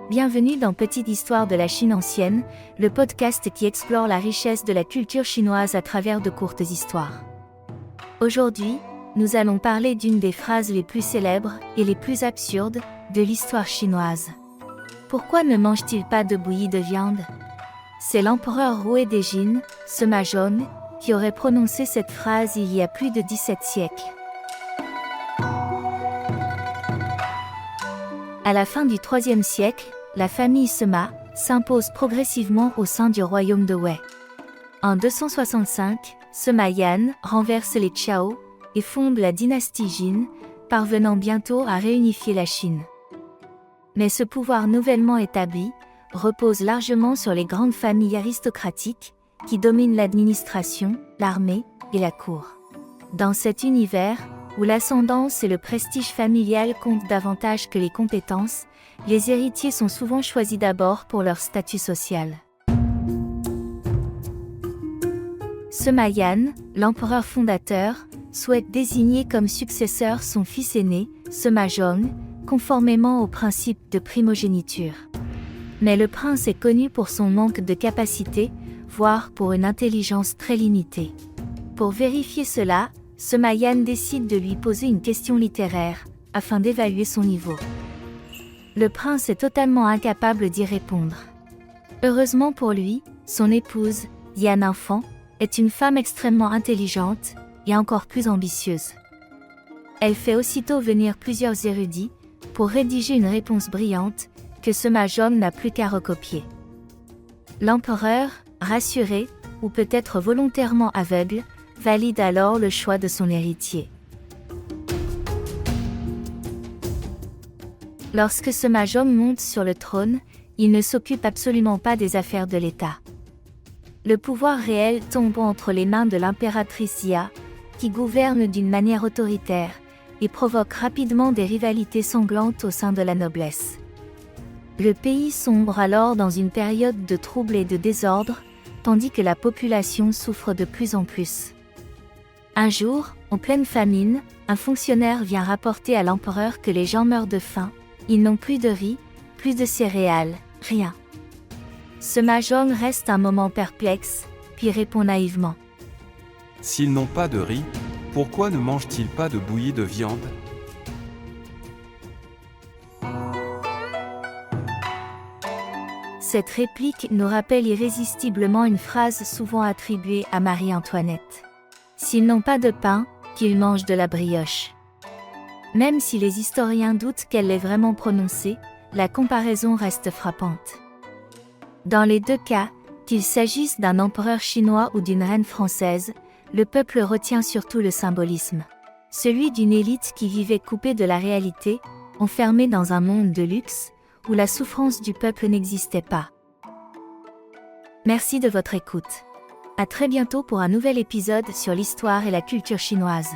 Bienvenue dans Petite Histoire de la Chine ancienne, le podcast qui explore la richesse de la culture chinoise à travers de courtes histoires. Aujourd'hui, nous allons parler d'une des phrases les plus célèbres et les plus absurdes de l'histoire chinoise. Pourquoi ne mange-t-il pas de bouillie de viande? C'est l'empereur Roué des Jin, Sima Zhong, qui aurait prononcé cette phrase il y a plus de 17 siècles. À la fin du IIIe siècle, la famille Sima s'impose progressivement au sein du royaume de Wei. En 265, Sima Yan renverse les Qiao et fonde la dynastie Jin, parvenant bientôt à réunifier la Chine. Mais ce pouvoir nouvellement établi repose largement sur les grandes familles aristocratiques qui dominent l'administration, l'armée et la cour. Dans cet univers, où l'ascendance et le prestige familial comptent davantage que les compétences, les héritiers sont souvent choisis d'abord pour leur statut social. Sima Yan, l'empereur fondateur, souhaite désigner comme successeur son fils aîné, Sima Zhong, conformément au principe de primogéniture. Mais le prince est connu pour son manque de capacité, voire pour une intelligence très limitée. Pour vérifier cela, Sima Yan décide de lui poser une question littéraire, afin d'évaluer son niveau. Le prince est totalement incapable d'y répondre. Heureusement pour lui, son épouse, Yan Enfant, est une femme extrêmement intelligente et encore plus ambitieuse. Elle fait aussitôt venir plusieurs érudits pour rédiger une réponse brillante que Sima Zhong n'a plus qu'à recopier. L'empereur, rassuré, ou peut-être volontairement aveugle, valide alors le choix de son héritier. Lorsque Sima Zhong monte sur le trône, il ne s'occupe absolument pas des affaires de l'État. Le pouvoir réel tombe entre les mains de l'impératrice Jia, qui gouverne d'une manière autoritaire, et provoque rapidement des rivalités sanglantes au sein de la noblesse. Le pays sombre alors dans une période de troubles et de désordre, tandis que la population souffre de plus en plus. Un jour, en pleine famine, un fonctionnaire vient rapporter à l'empereur que les gens meurent de faim, ils n'ont plus de riz, plus de céréales, rien. Sima Zhong reste un moment perplexe, puis répond naïvement. S'ils n'ont pas de riz, pourquoi ne mangent-ils pas de bouillie de viande? Cette réplique nous rappelle irrésistiblement une phrase souvent attribuée à Marie-Antoinette. S'ils n'ont pas de pain, qu'ils mangent de la brioche. Même si les historiens doutent qu'elle l'ait vraiment prononcée, la comparaison reste frappante. Dans les deux cas, qu'il s'agisse d'un empereur chinois ou d'une reine française, le peuple retient surtout le symbolisme. Celui d'une élite qui vivait coupée de la réalité, enfermée dans un monde de luxe, où la souffrance du peuple n'existait pas. Merci de votre écoute. À très bientôt pour un nouvel épisode sur l'histoire et la culture chinoise.